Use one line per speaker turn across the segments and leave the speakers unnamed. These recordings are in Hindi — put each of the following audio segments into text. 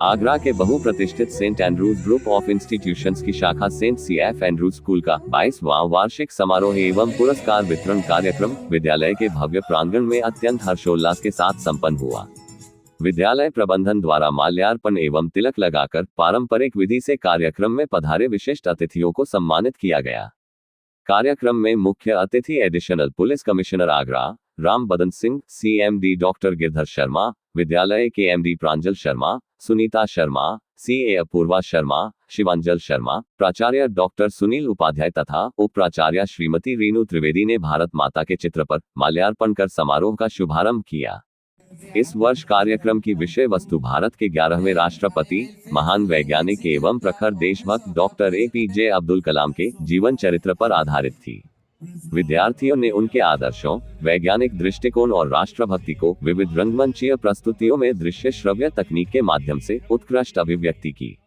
आगरा के बहुप्रतिष्ठित Saint Andrews group of institutions की शाखा सेंट CF एंड्रूज स्कूल का 22वां वार्षिक समारोह एवं पुरस्कार वितरण कार्यक्रम विद्यालय के भव्य प्रांगण में अत्यंत हर्षोल्लास के साथ संपन्न हुआ। विद्यालय प्रबंधन द्वारा माल्यार्पण एवं तिलक लगाकर पारंपरिक विधि से कार्यक्रम में पधारे विशिष्ट अतिथियों को सम्मानित किया गया। कार्यक्रम में मुख्य अतिथि additional police commissioner Agra Ram बदन सिंह, CMD डॉक्टर गिरधर शर्मा, विद्यालय के MD प्रांजल शर्मा, सुनीता शर्मा, CA अपूर्वा शर्मा, शिवांजल शर्मा, प्राचार्य डॉक्टर सुनील उपाध्याय तथा उप प्राचार्य श्रीमती रीनू त्रिवेदी ने भारत माता के चित्र पर माल्यार्पण कर समारोह का शुभारंभ किया। इस वर्ष कार्यक्रम की विषय वस्तु भारत के 11वें राष्ट्रपति, महान वैज्ञानिक एवं प्रखर देशभक्त डॉक्टर APJ अब्दुल कलाम के जीवन चरित्र पर आधारित थी। विद्यार्थियों ने उनके आदर्शों, वैज्ञानिक दृष्टिकोण और राष्ट्रभक्ति को विविध रंगमंचीय प्रस्तुतियों में दृश्य श्रव्य तकनीक के माध्यम से उत्कृष्ट अभिव्यक्ति की।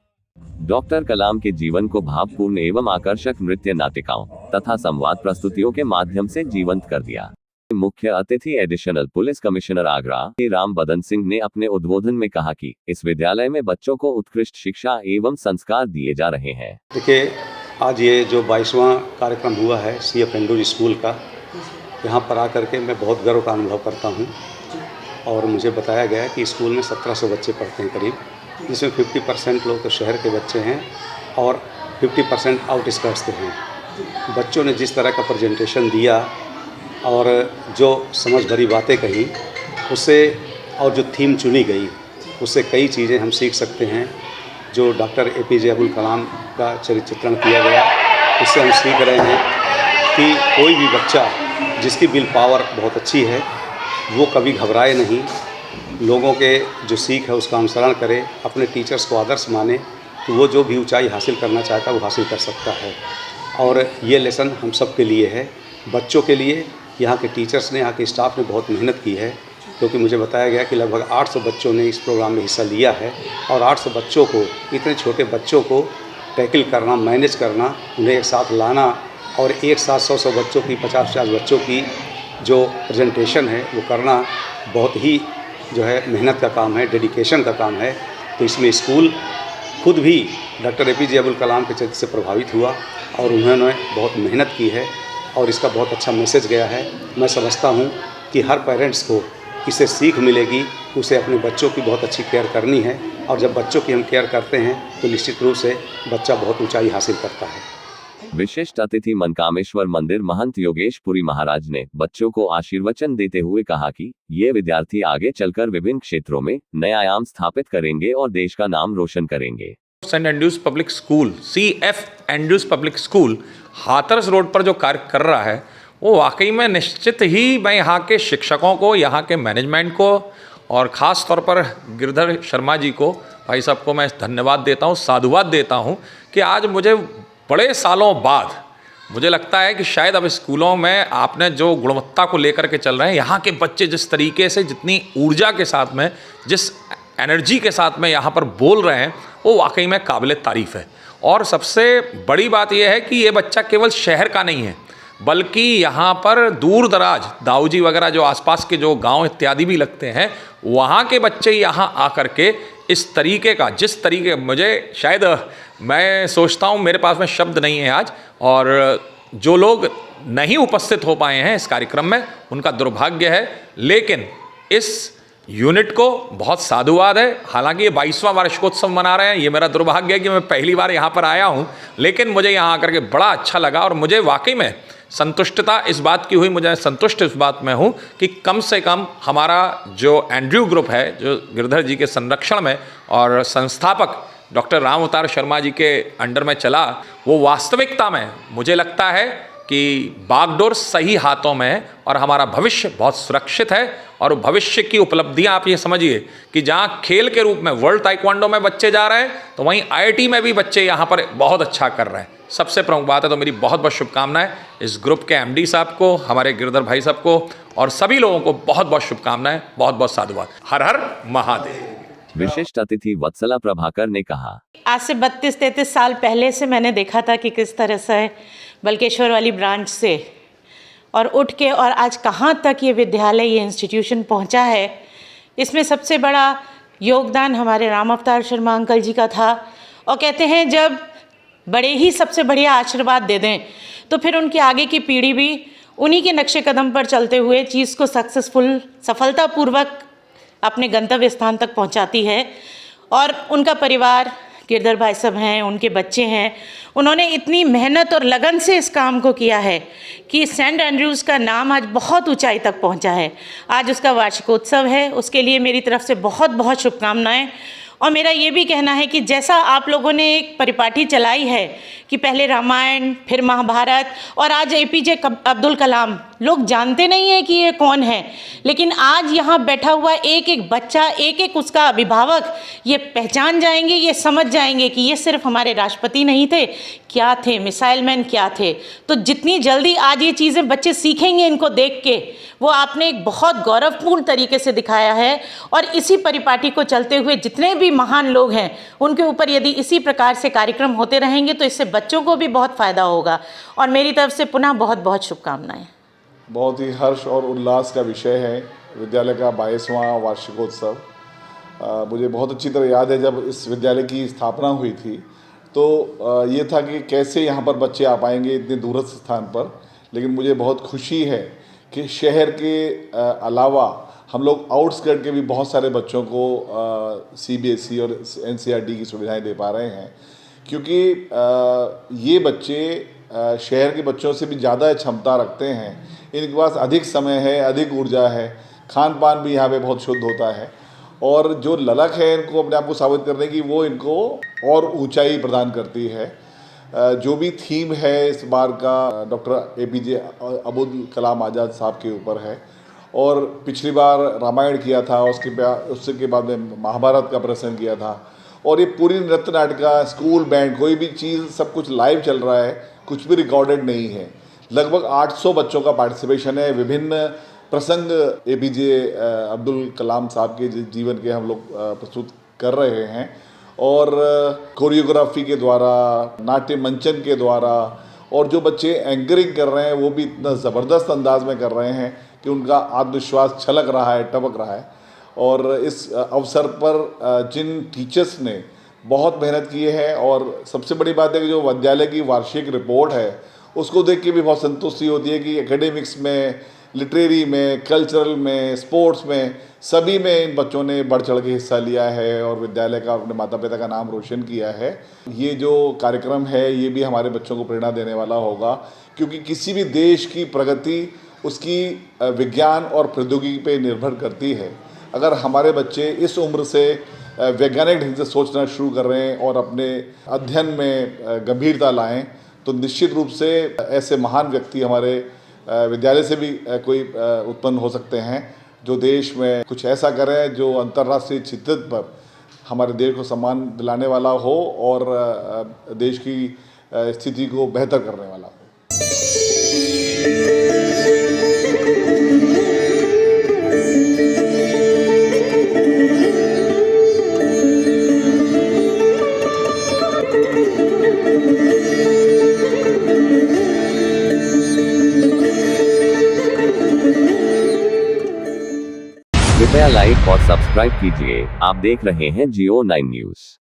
डॉक्टर कलाम के जीवन को भावपूर्ण एवं आकर्षक नृत्य नाटिकाओं तथा संवाद प्रस्तुतियों के माध्यम से जीवंत कर दिया। मुख्य अतिथि additional police commissioner Agra Ram बदन सिंह ने अपने उद्बोधन में कहा कि इस विद्यालय में बच्चों को उत्कृष्ट शिक्षा एवं संस्कार दिए जा रहे हैं।
देखिए, आज ये जो 22वां कार्यक्रम हुआ है CF एंड्रूज स्कूल का, यहाँ पर आकर के मैं बहुत गर्व का अनुभव करता हूँ। और मुझे बताया गया है कि स्कूल में 1700 बच्चे पढ़ते हैं करीब, जिसमें 50% लोग तो शहर के बच्चे हैं और 50% आउटस्कर्ट्स के हैं। बच्चों ने जिस तरह का प्रेजेंटेशन दिया और जो समझ भरी बातें कही, उससे और जो थीम चुनी गई, उससे कई चीज़ें हम सीख सकते हैं। जो डॉक्टर APJ अब्दुल कलाम का चित्रण किया गया, उससे हम सीख रहे हैं कि कोई भी बच्चा जिसकी विल पावर बहुत अच्छी है, वो कभी घबराए नहीं, लोगों के जो सीख है उसका अनुसरण करे, अपने टीचर्स को आदर्श माने, तो वो जो भी ऊंचाई हासिल करना चाहता है वो हासिल कर सकता है। और ये लेसन हम सब के लिए है, बच्चों के लिए। यहाँ के टीचर्स ने, यहाँ के स्टाफ ने बहुत मेहनत की है, क्योंकि मुझे बताया गया कि लगभग 800 बच्चों ने इस प्रोग्राम में हिस्सा लिया है। और 800 बच्चों को, इतने छोटे बच्चों को टैकल करना, मैनेज करना, उन्हें एक साथ लाना और एक साथ 100 बच्चों की, 50 बच्चों की जो प्रेजेंटेशन है वो करना बहुत ही जो है मेहनत का काम है, डेडिकेशन का काम है। तो इसमें स्कूल खुद भी डॉक्टर APJ अब्दुल कलाम के चरित्र से प्रभावित हुआ और उन्होंने बहुत मेहनत की है और इसका बहुत अच्छा मैसेज गया है। मैं समझता हूँ कि हर पेरेंट्स को इससे सीख मिलेगी, उसे अपने बच्चों की बहुत अच्छी केयर करनी है। और जब बच्चों की हम केयर करते हैं तो निश्चित रूप से बच्चा बहुत ऊंचाई हासिल करता है।
विशिष्ट अतिथि मनकामेश्वर मंदिर महंत योगेश पुरी महाराज ने बच्चों को आशीर्वचन देते हुए कहा कि ये विद्यार्थी आगे चलकर विभिन्न क्षेत्रों में नए आयाम स्थापित करेंगे और देश का नाम रोशन करेंगे।
Saint Andrews public school, CF Andrews public school Hathras road पर जो कार्य कर रहा है, वो वाकई में निश्चित ही मैं यहाँ के शिक्षकों को, यहाँ के मैनेजमेंट को और ख़ास तौर पर गिरधर शर्मा जी को, भाई साहब को मैं धन्यवाद देता हूँ, साधुवाद देता हूँ कि आज मुझे बड़े सालों बाद मुझे लगता है कि शायद अब स्कूलों में आपने जो गुणवत्ता को लेकर के चल रहे हैं, यहाँ के बच्चे जिस तरीके से, जितनी ऊर्जा के साथ में, जिस एनर्जी के साथ में यहाँ पर बोल रहे हैं, वो वाकई में काबिल तारीफ़ है। और सबसे बड़ी बात यह है कि ये बच्चा केवल शहर का नहीं है, बल्कि यहाँ पर दूर दराज दाऊजी वगैरह जो आसपास के जो गांव इत्यादि भी लगते हैं, वहाँ के बच्चे यहाँ आकर के इस तरीके का, जिस तरीके, मुझे शायद मैं सोचता हूँ मेरे पास में शब्द नहीं है आज, और जो लोग नहीं उपस्थित हो पाए हैं इस कार्यक्रम में उनका दुर्भाग्य है, लेकिन इस यूनिट को बहुत साधुवाद है। हालांकि ये 22वां वार्षिकोत्सव मना रहे हैं, ये मेरा दुर्भाग्य है कि मैं पहली बार यहाँ पर आया हूँ, लेकिन मुझे यहाँ आकर के बड़ा अच्छा लगा और मुझे वाकई में संतुष्टता इस बात की हुई, मुझे संतुष्ट इस बात में हूँ कि कम से कम हमारा जो एंड्रयू ग्रुप है, जो गिरधर जी के संरक्षण में और संस्थापक डॉक्टर राम अवतार शर्मा जी के अंडर में चला, वो वास्तविकता में मुझे लगता है कि बागडोर सही हाथों में है और हमारा भविष्य बहुत सुरक्षित है। और भविष्य की उपलब्धियां आप ये समझिए कि जहाँ खेल के रूप में वर्ल्ड ताइक्वांडो में बच्चे जा रहे हैं, तो वहीं IIT में भी बच्चे यहाँ पर बहुत अच्छा कर रहे हैं। सबसे प्रमुख बात है, तो मेरी बहुत बहुत शुभकामनाएं इस ग्रुप के MD साहब को, हमारे गिरधर भाई साहब को और सभी लोगों को बहुत बहुत शुभकामनाएं, बहुत बहुत साधुवाद। हर हर महादेव।
विशिष्ट अतिथि वत्सला प्रभाकर ने कहा,
आज से 32-33 साल पहले से मैंने देखा था कि किस तरह से बल्केश्वर वाली ब्रांच से और उठ के और आज कहाँ तक ये विद्यालय, ये इंस्टीट्यूशन पहुँचा है। इसमें सबसे बड़ा योगदान हमारे राम अवतार शर्मा अंकल जी का था। और कहते हैं जब बड़े ही सबसे बढ़िया आशीर्वाद दे दें तो फिर उनकी आगे की पीढ़ी भी उन्हीं के नक्शे कदम पर चलते हुए चीज़ को सफलतापूर्वक अपने गंतव्य स्थान तक पहुंचाती है। और उनका परिवार, गिरधर भाई साहब हैं, उनके बच्चे हैं, उन्होंने इतनी मेहनत और लगन से इस काम को किया है कि सेंट एंड्रयूज़ का नाम आज बहुत ऊंचाई तक पहुंचा है। आज उसका वार्षिकोत्सव है, उसके लिए मेरी तरफ से बहुत बहुत शुभकामनाएं। और मेरा ये भी कहना है कि जैसा आप लोगों ने एक परिपाटी चलाई है कि पहले रामायण, फिर महाभारत और आज एपीजे अब्दुल कलाम, लोग जानते नहीं हैं कि ये कौन है, लेकिन आज यहाँ बैठा हुआ एक एक बच्चा, एक एक उसका अभिभावक ये पहचान जाएंगे, ये समझ जाएंगे कि ये सिर्फ हमारे राष्ट्रपति नहीं थे, क्या थे, मिसाइल मैन क्या थे। तो जितनी जल्दी आज ये चीज़ें बच्चे सीखेंगे इनको देख के, वो आपने एक बहुत गौरवपूर्ण तरीके से दिखाया है। और इसी परिपाटी को चलते हुए जितने भी महान लोग हैं उनके ऊपर यदि इसी प्रकार से कार्यक्रम होते रहेंगे तो इससे बच्चों को भी बहुत फ़ायदा होगा। और मेरी तरफ से पुनः बहुत बहुत शुभकामनाएं।
बहुत ही हर्ष और उल्लास का विषय है विद्यालय का 22वां वार्षिकोत्सव। मुझे बहुत अच्छी तरह याद है जब इस विद्यालय की स्थापना हुई थी तो ये था कि कैसे यहाँ पर बच्चे आ पाएंगे इतने दूरस्थ स्थान पर। लेकिन मुझे बहुत खुशी है कि शहर के अलावा हम लोग आउटस्कर्ट के भी बहुत सारे बच्चों को सीबीएसई और एनसीईआरटी की सुविधाएं दे पा रहे हैं, क्योंकि ये बच्चे शहर के बच्चों से भी ज़्यादा क्षमता रखते हैं। इनके पास अधिक समय है, अधिक ऊर्जा है, खान पान भी यहाँ पे बहुत शुद्ध होता है और जो ललक है इनको अपने आप को साबित करने की, वो इनको और ऊंचाई प्रदान करती है। जो भी थीम है इस बार का डॉक्टर एपीजे अब्दुल कलाम आज़ाद साहब के ऊपर है और पिछली बार रामायण किया था, उसके बाद में महाभारत का प्रदर्शन किया था और ये पूरी नृत्य नाटिका, स्कूल बैंड, कोई भी चीज़, सब कुछ लाइव चल रहा है, कुछ भी रिकॉर्डेड नहीं है। लगभग 800 बच्चों का पार्टिसिपेशन है। विभिन्न प्रसंग एपीजे अब्दुल कलाम साहब के जीवन के हम लोग प्रस्तुत कर रहे हैं और कोरियोग्राफी के द्वारा, नाट्य मंचन के द्वारा, और जो बच्चे एंकरिंग कर रहे हैं वो भी इतना ज़बरदस्त अंदाज में कर रहे हैं कि उनका आत्मविश्वास छलक रहा है, टपक रहा है। और इस अवसर पर जिन टीचर्स ने बहुत मेहनत की है और सबसे बड़ी बात है कि जो विद्यालय की वार्षिक रिपोर्ट है उसको देख के भी बहुत संतुष्टि होती है कि एकेडमिक्स में, लिटरेरी में, कल्चरल में, स्पोर्ट्स में, सभी में इन बच्चों ने बढ़ चढ़ के हिस्सा लिया है और विद्यालय का, अपने माता पिता का नाम रोशन किया है। ये जो कार्यक्रम है ये भी हमारे बच्चों को प्रेरणा देने वाला होगा, क्योंकि किसी भी देश की प्रगति उसकी विज्ञान और प्रौद्योगिकी पे निर्भर करती है। अगर हमारे बच्चे इस उम्र से वैज्ञानिक ढंग से सोचना शुरू कर रहे हैं और अपने अध्ययन में गंभीरता लाएं तो निश्चित रूप से ऐसे महान व्यक्ति हमारे विद्यालय से भी कोई उत्पन्न हो सकते हैं जो देश में कुछ ऐसा करें जो अंतर्राष्ट्रीय चित्र पर हमारे देश को सम्मान दिलाने वाला हो और देश की स्थिति को बेहतर करने वाला हो।
कृपया लाइक और सब्सक्राइब कीजिए। आप देख रहे हैं जियो 9 न्यूज़।